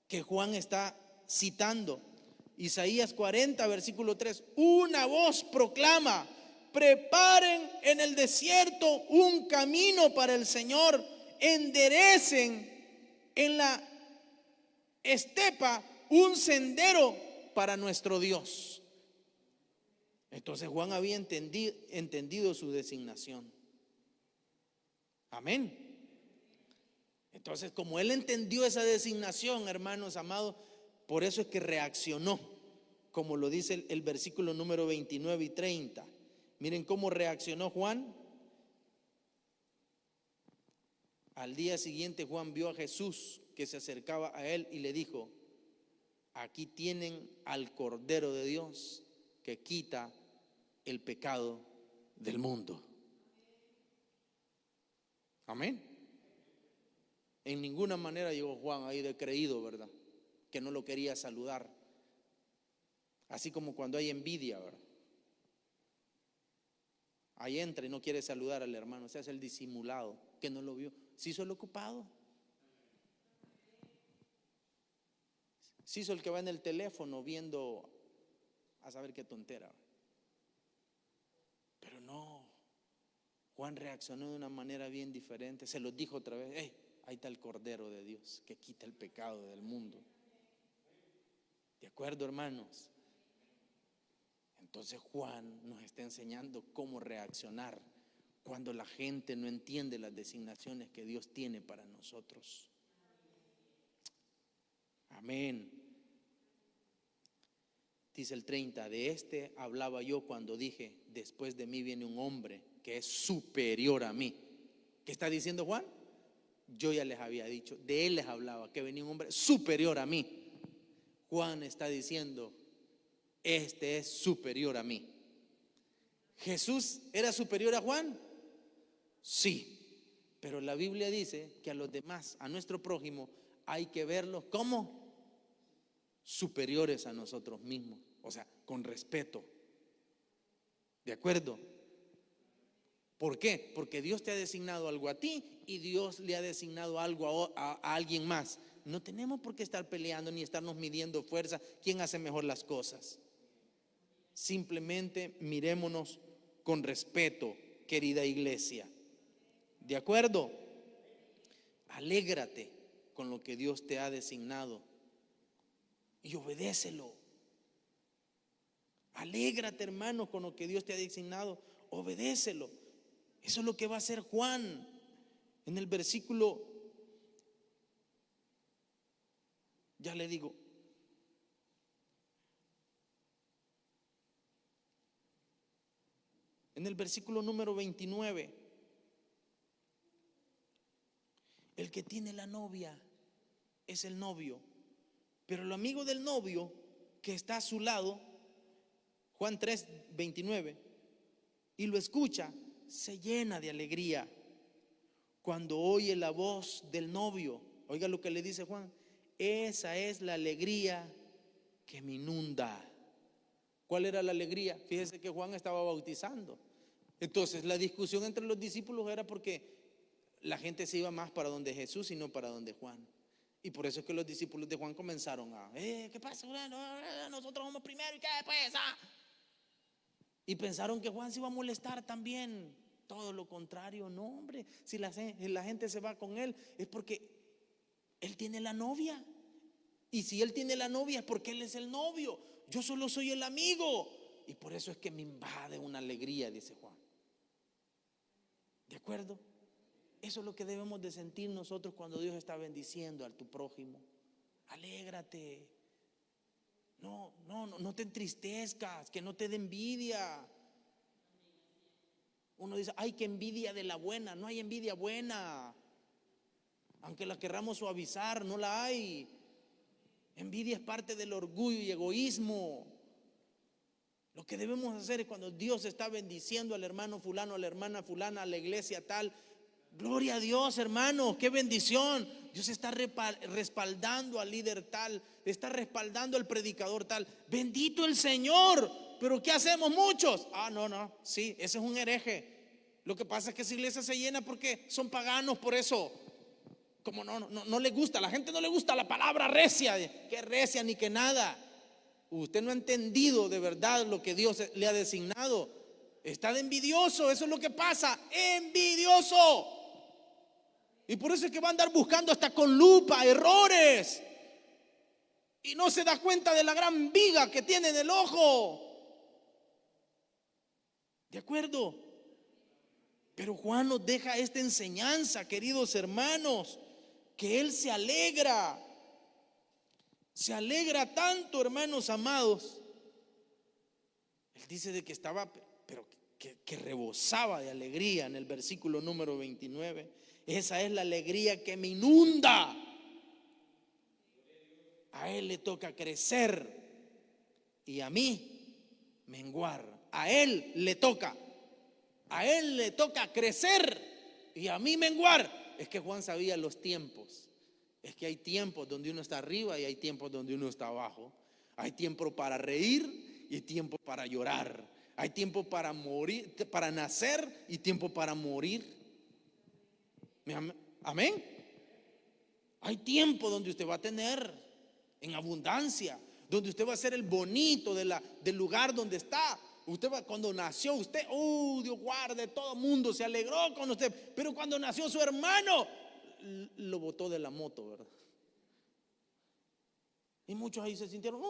que Juan está citando. Isaías 40 versículo 3. Una voz proclama: preparen en el desierto un camino para el Señor, enderecen en la estepa un sendero para nuestro Dios. Entonces Juan había entendido su designación. Amén. Entonces, como él entendió esa designación, hermanos amados, por eso es que reaccionó, como lo dice el versículo número 29 y 30. Miren cómo reaccionó Juan. Al día siguiente Juan vio a Jesús que se acercaba a él y le dijo: aquí tienen al Cordero de Dios que quita el pecado del mundo. Amén. En ninguna manera llegó Juan ahí de creído, ¿verdad?, que no lo quería saludar. Así como cuando hay envidia, ¿verdad? Ahí entra y no quiere saludar al hermano. Se hace el disimulado, que no lo vio. Se hizo el ocupado. Se hizo el que va en el teléfono viendo a saber qué tontera. Pero no, Juan reaccionó de una manera bien diferente. Se los dijo otra vez: ahí está el Cordero de Dios que quita el pecado del mundo. ¿De acuerdo, hermanos? Entonces Juan nos está enseñando cómo reaccionar cuando la gente no entiende las designaciones que Dios tiene para nosotros. Amén. Dice el 30, de este hablaba yo cuando dije, después de mí viene un hombre que es superior a mí. ¿Qué está diciendo Juan? Yo ya les había dicho, de él les hablaba, que venía un hombre superior a mí. Juan está diciendo, este es superior a mí. ¿Jesús era superior a Juan? Sí, pero la Biblia dice que a los demás, a nuestro prójimo, hay que verlos como superiores a nosotros mismos, o sea, con respeto. ¿De acuerdo? ¿Por qué? Porque Dios te ha designado algo a ti y Dios le ha designado algo a alguien más. No tenemos por qué estar peleando ni estarnos midiendo fuerza, quién hace mejor las cosas. Simplemente mirémonos con respeto, querida iglesia. ¿De acuerdo? Alégrate con lo que Dios te ha designado y obedécelo. Alégrate, hermano, con lo que Dios te ha designado, obedécelo. Eso es lo que va a hacer Juan en el versículo, ya le digo, en el versículo número 29. El que tiene la novia es el novio, pero el amigo del novio que está a su lado, Juan 3, 29, y lo escucha, se llena de alegría cuando oye la voz del novio. Oiga lo que le dice Juan, esa es la alegría que me inunda. ¿Cuál era la alegría? Fíjese que Juan estaba bautizando. Entonces la discusión entre los discípulos era porque la gente se iba más para donde Jesús y no para donde Juan. Y por eso es que los discípulos de Juan comenzaron a, ¿qué pasa? Nosotros vamos primero y qué después. Y pensaron que Juan se iba a molestar también. Todo lo contrario, no, hombre. Si la gente se va con él es porque él tiene la novia. Y si él tiene la novia es porque él es el novio. Yo solo soy el amigo. Y por eso es que me invade una alegría, dice Juan. ¿De acuerdo? Eso es lo que debemos de sentir nosotros cuando Dios está bendiciendo a tu prójimo. Alégrate. No te entristezcas, que no te dé envidia. Uno dice, ay, que envidia de la buena. No hay envidia buena. Aunque la querramos suavizar, no la hay. Envidia es parte del orgullo y egoísmo. Lo que debemos hacer es cuando Dios está bendiciendo al hermano fulano, a la hermana fulana, a la iglesia tal. Gloria a Dios, hermano, qué bendición. Dios está respaldando al líder tal, está respaldando al predicador tal. Bendito el Señor. Pero ¿qué hacemos muchos? No, sí, ese es un hereje. Lo que pasa es que esa iglesia se llena porque son paganos, por eso. Como no le gusta, a la gente no le gusta la palabra recia, que recia ni que nada. Usted no ha entendido de verdad lo que Dios le ha designado. Está de envidioso, eso es lo que pasa, envidioso. Y por eso es que va a andar buscando hasta con lupa errores. Y no se da cuenta de la gran viga que tiene en el ojo. ¿De acuerdo? Pero Juan nos deja esta enseñanza, queridos hermanos, que él se alegra. Se alegra tanto, hermanos amados. Él dice de que estaba, pero que rebosaba de alegría en el versículo número 29. Esa es la alegría que me inunda. A él le toca crecer y a mí menguar. A él le toca crecer y a mí menguar. Es que Juan sabía los tiempos. Es que hay tiempos donde uno está arriba y hay tiempos donde uno está abajo. Hay tiempo para reír y tiempo para llorar. Hay tiempo para morir, para nacer y tiempo para morir. Amén. Hay tiempo donde usted va a tener en abundancia, donde usted va a ser el bonito del lugar donde está. Usted cuando nació, usted, Dios guarde, todo el mundo se alegró con usted. Pero cuando nació su hermano, lo botó de la moto, ¿verdad? Y muchos ahí se sintieron,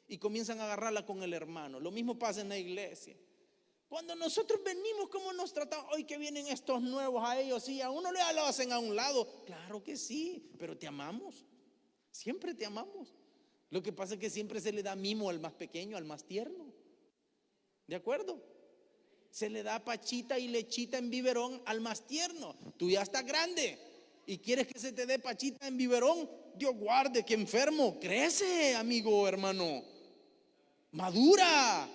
y comienzan a agarrarla con el hermano. Lo mismo pasa en la iglesia. Cuando nosotros venimos, ¿cómo nos tratamos? Hoy que vienen estos nuevos a ellos, sí, a uno lo hacen a un lado. Claro que sí, pero te amamos. Siempre te amamos. Lo que pasa es que siempre se le da mimo al más pequeño, al más tierno. ¿De acuerdo? Se le da pachita y lechita en biberón al más tierno. Tú ya estás grande y quieres que se te dé pachita en biberón. Dios guarde, que enfermo. Crece, amigo, hermano. Madura.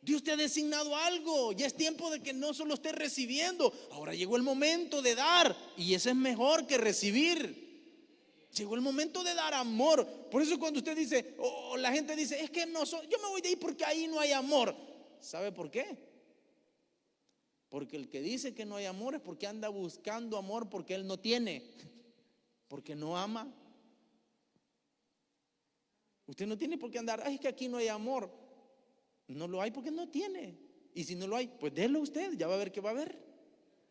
Dios te ha designado algo. Ya es tiempo de que no solo estés recibiendo. Ahora llegó el momento de dar, y eso es mejor que recibir. Llegó el momento de dar amor. Por eso cuando usted dice, o la gente dice, es que no yo me voy de ahí porque ahí no hay amor. ¿Sabe por qué? Porque el que dice que no hay amor es porque anda buscando amor porque él no tiene, porque no ama. Usted no tiene por qué andar, ay, es que aquí no hay amor. No lo hay porque no tiene. Y si no lo hay, pues délo usted, ya va a ver qué va a haber.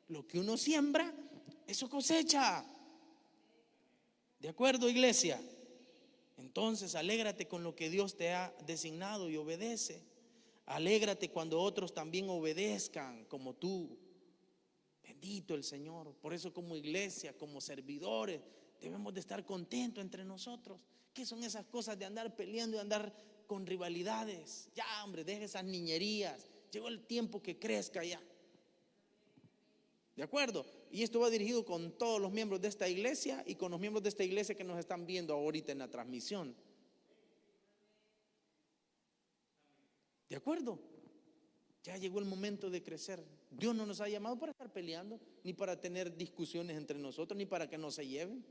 Lo que uno siembra, eso cosecha. ¿De acuerdo, iglesia? Entonces, alégrate con lo que Dios te ha designado y obedece. Alégrate cuando otros también obedezcan como tú. Bendito el Señor. Por eso, como iglesia, como servidores, debemos de estar contentos entre nosotros. ¿Qué son esas cosas de andar peleando y andar con rivalidades? Ya, hombre, deje esas niñerías. Llegó el tiempo que crezca ya. ¿De acuerdo? Y esto va dirigido con todos los miembros de esta iglesia y con los miembros de esta iglesia que nos están viendo ahorita en la transmisión. ¿De acuerdo? Ya llegó el momento de crecer. Dios no nos ha llamado para estar peleando, ni para tener discusiones entre nosotros, ni para que no se lleven.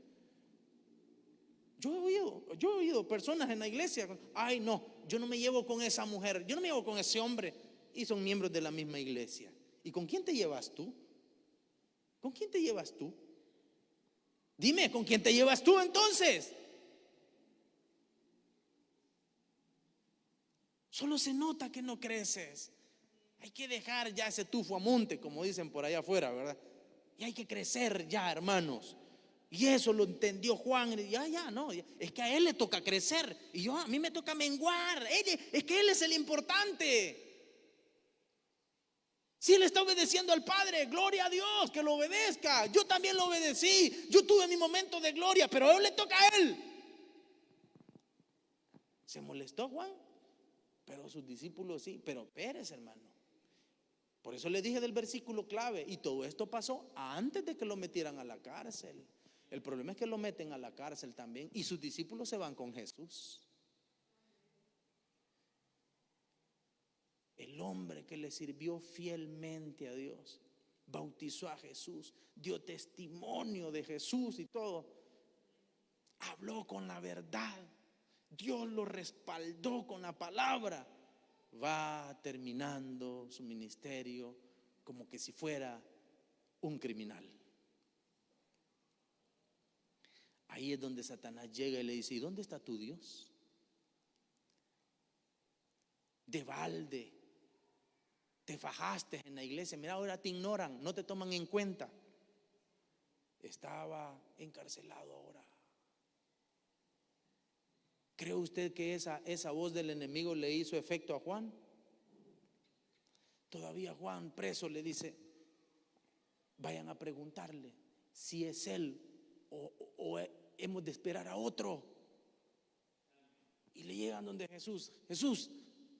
Yo he oído personas en la iglesia, ay no, yo no me llevo con esa mujer, yo no me llevo con ese hombre, y son miembros de la misma iglesia. ¿Y con quién te llevas tú? ¿Con quién te llevas tú? Dime, ¿con quién te llevas tú entonces? Solo se nota que no creces. Hay que dejar ya ese tufo a monte, como dicen por allá afuera, ¿verdad? Y hay que crecer ya, hermanos. Y eso lo entendió Juan. Y no, es que a él le toca crecer. Y a mí me toca menguar. Es que él es el importante. Si él está obedeciendo al Padre, gloria a Dios, que lo obedezca. Yo también lo obedecí. Yo tuve mi momento de gloria, pero a él le toca a él. Se molestó Juan, pero sus discípulos sí. Pero Pérez, hermano. Por eso le dije del versículo clave. Y todo esto pasó antes de que lo metieran a la cárcel. El problema es que lo meten a la cárcel también y sus discípulos se van con Jesús. El hombre que le sirvió fielmente a Dios, bautizó a Jesús, dio testimonio de Jesús y todo, habló con la verdad, Dios lo respaldó con la palabra, va terminando su ministerio como que si fuera un criminal. Ahí es donde Satanás llega y le dice, ¿y dónde está tu Dios? De balde te fajaste en la iglesia, mira, ahora te ignoran, no te toman en cuenta. Estaba encarcelado ahora. ¿Cree usted que esa voz del enemigo le hizo efecto a Juan? Todavía Juan, preso, le dice, vayan a preguntarle si es él o hemos de esperar a otro. Y le llegan donde Jesús. Jesús,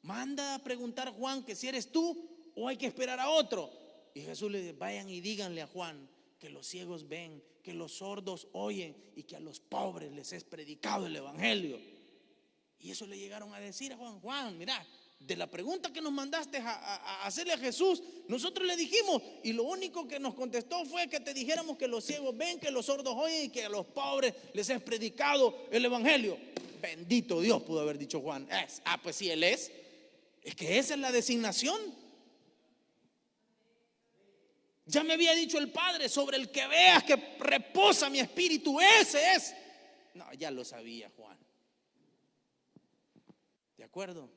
manda a preguntar a Juan que si eres tú o hay que esperar a otro. Y Jesús le dice, vayan y díganle a Juan que los ciegos ven, que los sordos oyen y que a los pobres les es predicado el evangelio. Y eso le llegaron a decir a Juan. Juan, mira, de la pregunta que nos mandaste a hacerle a Jesús, nosotros le dijimos, y lo único que nos contestó fue que te dijéramos que los ciegos ven, que los sordos oyen y que a los pobres les es predicado el evangelio. Bendito Dios, pudo haber dicho Juan. Pues si él es que esa es la designación. Ya me había dicho el Padre, sobre el que veas que reposa mi espíritu, ese es. No, ya lo sabía Juan. ¿De acuerdo?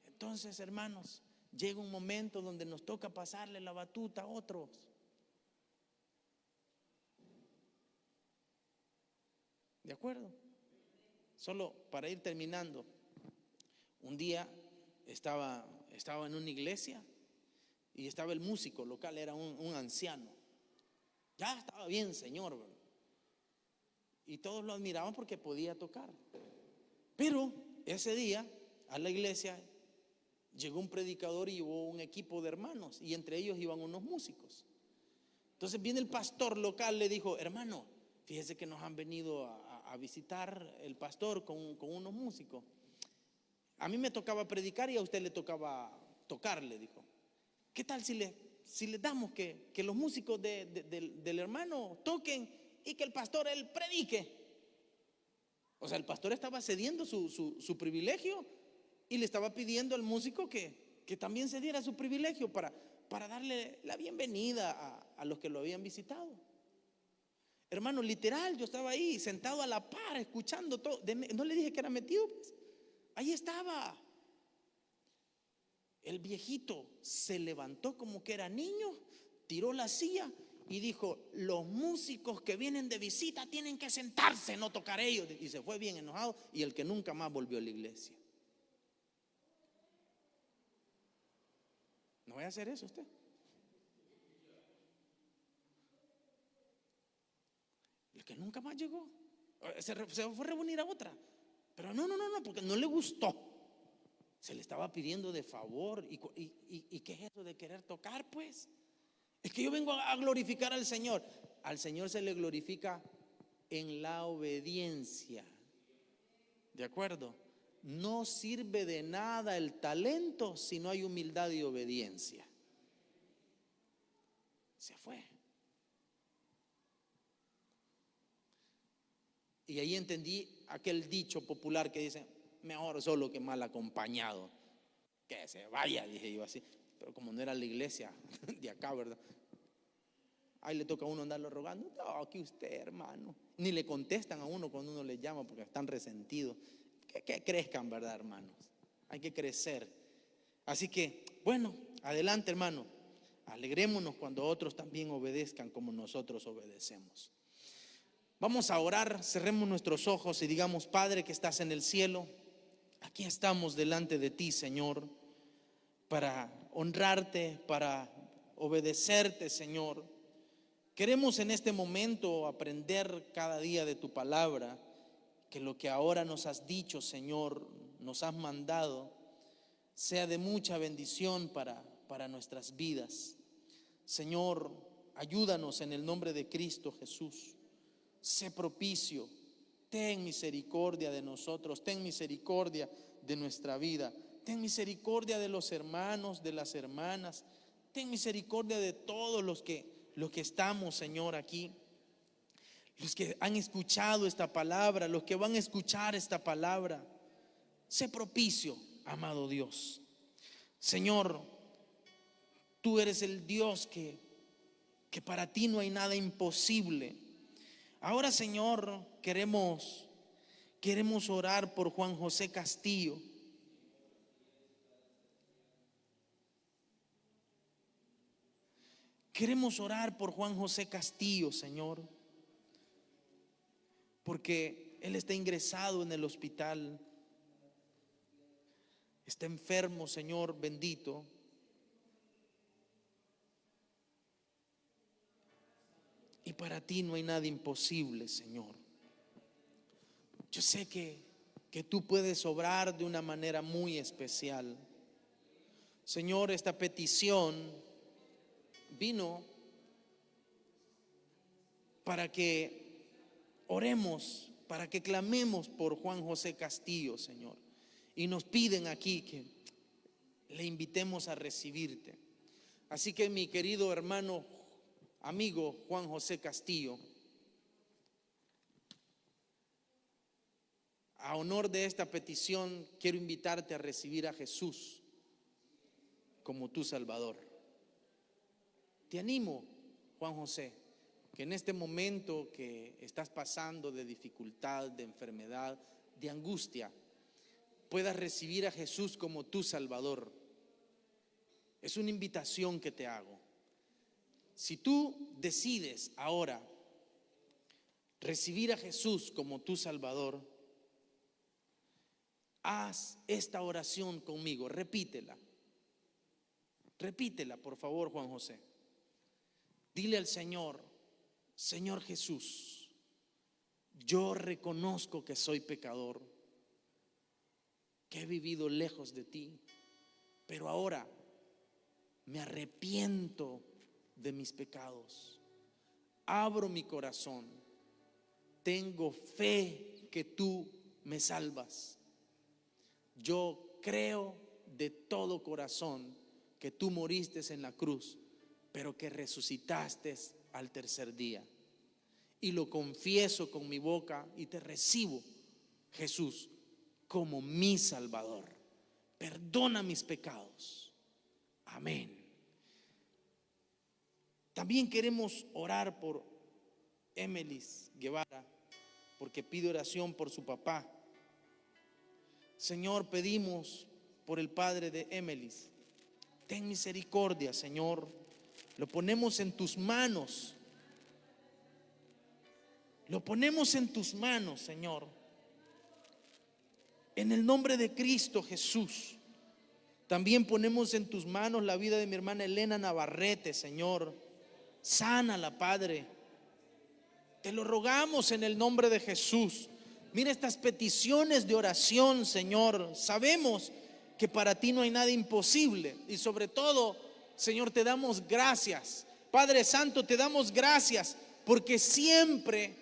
Entonces, hermanos, llega un momento donde nos toca pasarle la batuta a otros. ¿De acuerdo? Solo para ir terminando, Un día estaba en una iglesia y estaba el músico local, era un anciano. Ya estaba bien, señor, ¿verdad? Y todos lo admiraban porque podía tocar. Pero ese día a la iglesia llegó un predicador y llevó un equipo de hermanos, y entre ellos iban unos músicos. Entonces viene el pastor local, le dijo: hermano, fíjese que nos han venido a visitar el pastor con unos músicos. A mí me tocaba predicar y a usted le tocaba tocar, le dijo. ¿Qué tal si le damos que los músicos del hermano toquen y que el pastor él predique? O sea, el pastor estaba cediendo su privilegio y le estaba pidiendo al músico que también cediera su privilegio para darle la bienvenida a los que lo habían visitado. Hermano, literal, yo estaba ahí sentado a la par, escuchando todo. No le dije que era metido, pues. Ahí estaba. El viejito se levantó como que era niño, tiró la silla y dijo: los músicos que vienen de visita tienen que sentarse, no tocar ellos. Y se fue bien enojado, y el que nunca más volvió a la iglesia. No vaya a hacer eso usted. El que nunca más llegó se fue a reunir a otra. Pero no, porque no le gustó. Se le estaba pidiendo de favor. ¿Y qué es eso de querer tocar, pues? Es que yo vengo a glorificar al Señor. Al Señor se le glorifica en la obediencia. ¿De acuerdo? No sirve de nada el talento si no hay humildad y obediencia. Se fue. Y ahí entendí aquel dicho popular que dice: mejor solo que mal acompañado. Que se vaya, dije yo así. Pero como no era la iglesia de acá, ¿verdad? Ahí le toca a uno andarlo rogando. No, aquí usted, hermano. Ni le contestan a uno cuando uno le llama porque están resentidos. Que crezcan, ¿verdad, hermanos? Hay que crecer. Así que, bueno, adelante, hermano. Alegrémonos cuando otros también obedezcan como nosotros obedecemos. Vamos a orar, cerremos nuestros ojos y digamos: Padre que estás en el cielo, aquí estamos delante de ti, Señor, para honrarte, para obedecerte, Señor. Queremos en este momento aprender cada día de tu palabra, que lo que ahora nos has dicho, Señor, nos has mandado, sea de mucha bendición para nuestras vidas. Señor, ayúdanos en el nombre de Cristo Jesús. Sé propicio, ten misericordia de nosotros, ten misericordia de nuestra vida, ten misericordia de los hermanos, de las hermanas, ten misericordia de todos los que estamos, Señor, aquí, los que han escuchado esta palabra, los que van a escuchar esta palabra. Sé propicio, amado Dios. Señor, tú eres el Dios que para ti no hay nada imposible. Ahora, Señor, queremos orar por Juan José Castillo. Queremos orar por Juan José Castillo, Señor, porque él está ingresado en el hospital. Está enfermo, Señor bendito. Y para ti no hay nada imposible, Señor. Yo sé que tú puedes obrar de una manera muy especial. Señor, esta petición vino para que oremos, para que clamemos por Juan José Castillo, Señor. Y nos piden aquí que le invitemos a recibirte. Así que, mi querido hermano, amigo Juan José Castillo, a honor de esta petición, quiero invitarte a recibir a Jesús como tu Salvador. Te animo, Juan José, que en este momento que estás pasando de dificultad, de enfermedad, de angustia, puedas recibir a Jesús como tu Salvador. Es una invitación que te hago. Si tú decides ahora recibir a Jesús como tu Salvador, haz esta oración conmigo, repítela. Repítela, por favor, Juan José. Dile al Señor: Señor Jesús, yo reconozco que soy pecador, que he vivido lejos de ti, pero ahora me arrepiento de mis pecados. Abro mi corazón. Tengo fe que tú me salvas. Yo creo de todo corazón que tú moriste en la cruz, pero que resucitaste al tercer día. Y lo confieso con mi boca y te recibo, Jesús, como mi Salvador. Perdona mis pecados. Amén. También queremos orar por Emelis Guevara, porque pide oración por su papá. Señor, pedimos por el padre de Emelis. Ten misericordia, Señor. Lo ponemos en tus manos. Lo ponemos en tus manos, Señor. En el nombre de Cristo Jesús. También ponemos en tus manos la vida de mi hermana Elena Navarrete, Señor. Sánala, Padre. Te lo rogamos en el nombre de Jesús. Mira estas peticiones de oración, Señor. Sabemos que para ti no hay nada imposible. Y sobre todo, Señor, te damos gracias. Padre Santo, te damos gracias porque siempre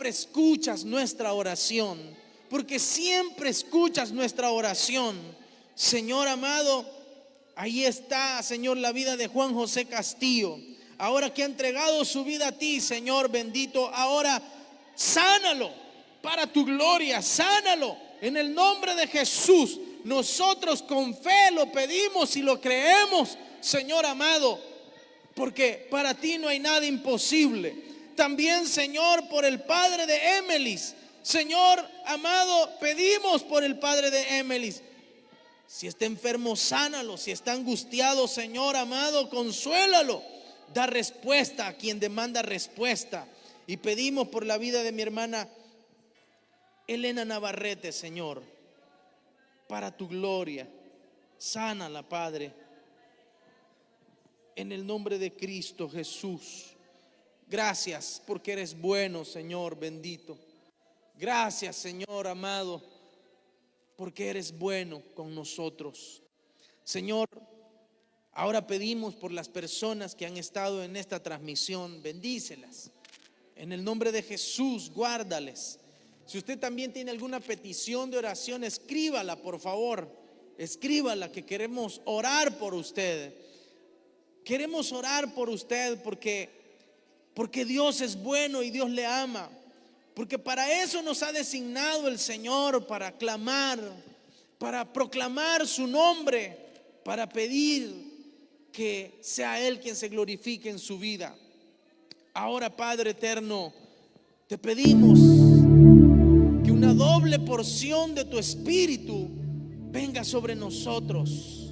escuchas nuestra oración. Porque siempre escuchas nuestra oración. Señor amado, ahí está, Señor, la vida de Juan José Castillo. Ahora que ha entregado su vida a ti, Señor bendito, ahora sánalo para tu gloria, sánalo en el nombre de Jesús. Nosotros con fe lo pedimos y lo creemos, Señor amado, porque para ti no hay nada imposible. También, Señor, por el padre de Emelis, Señor amado, pedimos por el padre de Emelis. Si está enfermo, sánalo. Si está angustiado, Señor amado, consuélalo. Da respuesta a quien demanda respuesta. Y pedimos por la vida de mi hermana Elena Navarrete, Señor, para tu gloria. Sánala, Padre, en el nombre de Cristo Jesús. Gracias porque eres bueno, Señor bendito. Gracias, Señor amado, porque eres bueno con nosotros. Señor, ahora pedimos por las personas que han estado en esta transmisión. Bendícelas. En el nombre de Jesús, guárdales. Si usted también tiene alguna petición de oración, escríbala, por favor. Escríbala, que queremos orar por usted. Queremos orar por usted porque Dios es bueno y Dios le ama. Porque para eso nos ha designado el Señor, para clamar, para proclamar su nombre, para pedir que sea Él quien se glorifique en su vida. Ahora, Padre eterno, te pedimos que una doble porción de tu Espíritu venga sobre nosotros.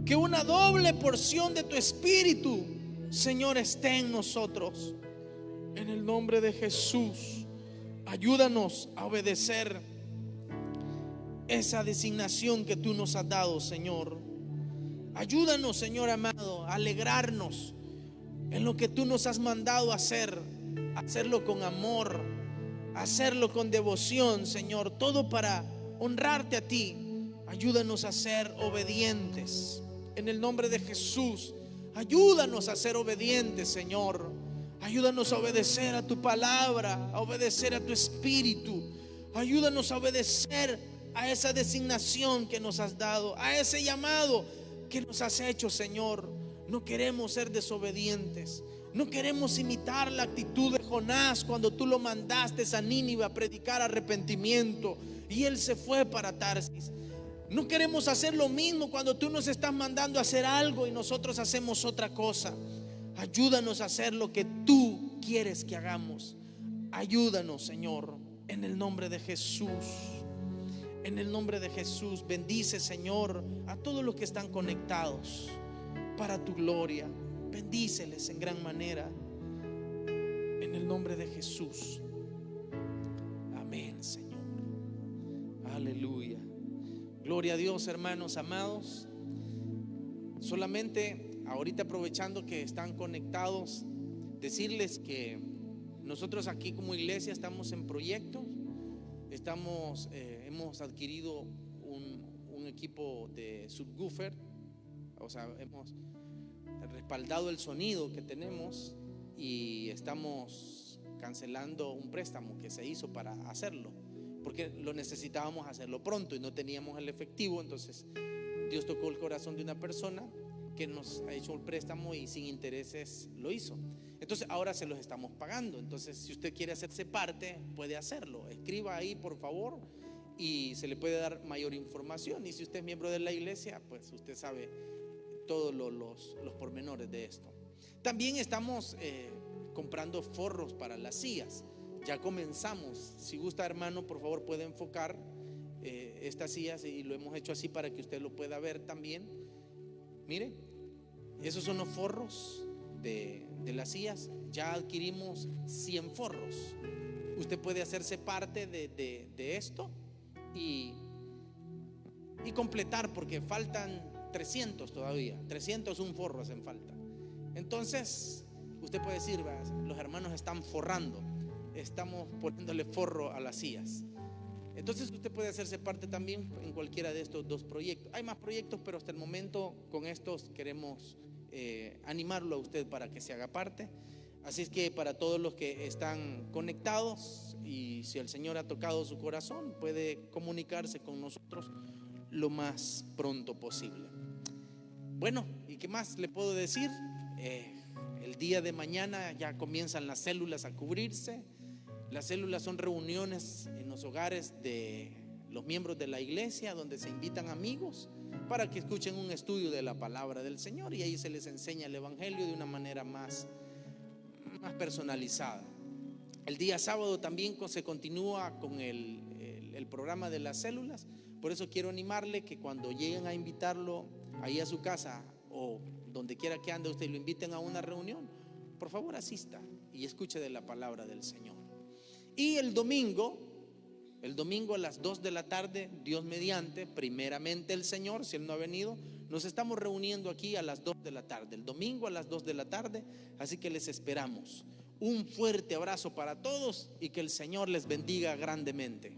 Que una doble porción de tu Espíritu, Señor, esté en nosotros. En el nombre de Jesús, ayúdanos a obedecer esa designación que tú nos has dado, Señor. Ayúdanos, Señor amado, a alegrarnos en lo que tú nos has mandado a hacer. Hacerlo con amor, hacerlo con devoción, Señor. Todo para honrarte a ti. Ayúdanos a ser obedientes. En el nombre de Jesús, ayúdanos a ser obedientes, Señor. Ayúdanos a obedecer a tu palabra, a obedecer a tu espíritu. Ayúdanos a obedecer a esa designación que nos has dado, a ese llamado que nos has hecho, Señor. No queremos ser desobedientes. No queremos imitar la actitud de Jonás cuando tú lo mandaste a Nínive a predicar arrepentimiento y él se fue para Tarsis. No queremos hacer lo mismo cuando tú nos estás mandando a hacer algo y nosotros hacemos otra cosa. Ayúdanos a hacer lo que tú quieres que hagamos. Ayúdanos, Señor, en el nombre de Jesús. En el nombre de Jesús, bendice, Señor, a todos los que están conectados para tu gloria. Bendíceles en gran manera. En el nombre de Jesús. Amén, Señor. Aleluya. Gloria a Dios, hermanos amados. Solamente ahorita, aprovechando que están conectados, decirles que nosotros aquí como iglesia estamos en proyectos. Hemos adquirido un equipo de subwoofer, o sea, hemos respaldado el sonido que tenemos y estamos cancelando un préstamo que se hizo para hacerlo, porque lo necesitábamos hacerlo pronto y no teníamos el efectivo. Entonces Dios tocó el corazón de una persona que nos ha hecho un préstamo y sin intereses lo hizo. Entonces ahora se los estamos pagando. Entonces, si usted quiere hacerse parte, puede hacerlo. Escriba ahí, por favor, y se le puede dar mayor información. Y si usted es miembro de la iglesia, pues usted sabe todos los pormenores de esto. También estamos comprando forros para las sillas. Ya comenzamos. Si gusta, hermano, por favor puede enfocar estas sillas, y lo hemos hecho así para que usted lo pueda ver también. Mire, esos son los forros de las sillas. Ya adquirimos 100 forros. Usted puede hacerse parte de esto y completar, porque faltan 300 todavía. 301 forros hacen falta. Entonces usted puede decir: los hermanos están forrando, estamos poniéndole forro a las sillas. Entonces usted puede hacerse parte también en cualquiera de estos dos proyectos. Hay más proyectos, pero hasta el momento con estos queremos animarlo a usted para que se haga parte. Así es que para todos los que están conectados, y si el Señor ha tocado su corazón, puede comunicarse con nosotros lo más pronto posible. Bueno, ¿y qué más le puedo decir? El día de mañana ya comienzan las células a cubrirse. Las células son reuniones en los hogares de los miembros de la iglesia, donde se invitan amigos para que escuchen un estudio de la palabra del Señor, y ahí se les enseña el evangelio de una manera más personalizada. El día sábado también se continúa con el programa de las células. Por eso quiero animarle que cuando lleguen a invitarlo ahí a su casa o donde quiera que ande usted y lo inviten a una reunión, por favor asista y escuche de la palabra del Señor. Y el domingo a las 2 de la tarde, Dios mediante, primeramente el Señor, si Él no ha venido, nos estamos reuniendo aquí a las 2 de la tarde, el domingo a las 2 de la tarde. Así que les esperamos. Un fuerte abrazo para todos y que el Señor les bendiga grandemente.